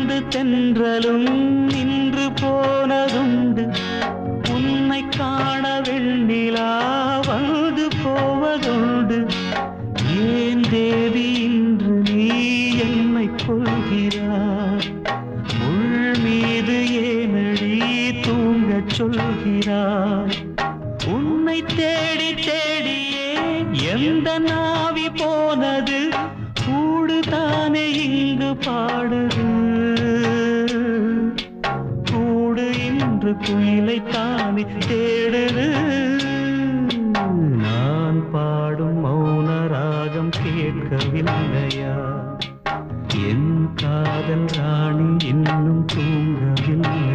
வந்து தென்றலும் நின்று போனதுண்டு உன்னை காண வெண்ணிலா வந்து போவதுண்டு ஏன் தேவி இன்று நீ என்னை கொள்கிறாய் முள் மீது ஏனடி தூங்கச் சொல்கிறாய் உன்னை தேடி தேடியே எந்த நாவி போனது கூடுதானே இங்கு பாடுது கூடு இன்று குயிலை தானே தேடுது நான் பாடும் மௌன ராகம் கேட்கவில்லையா என் காதல் ராணி இன்னும் தூங்கவில்லை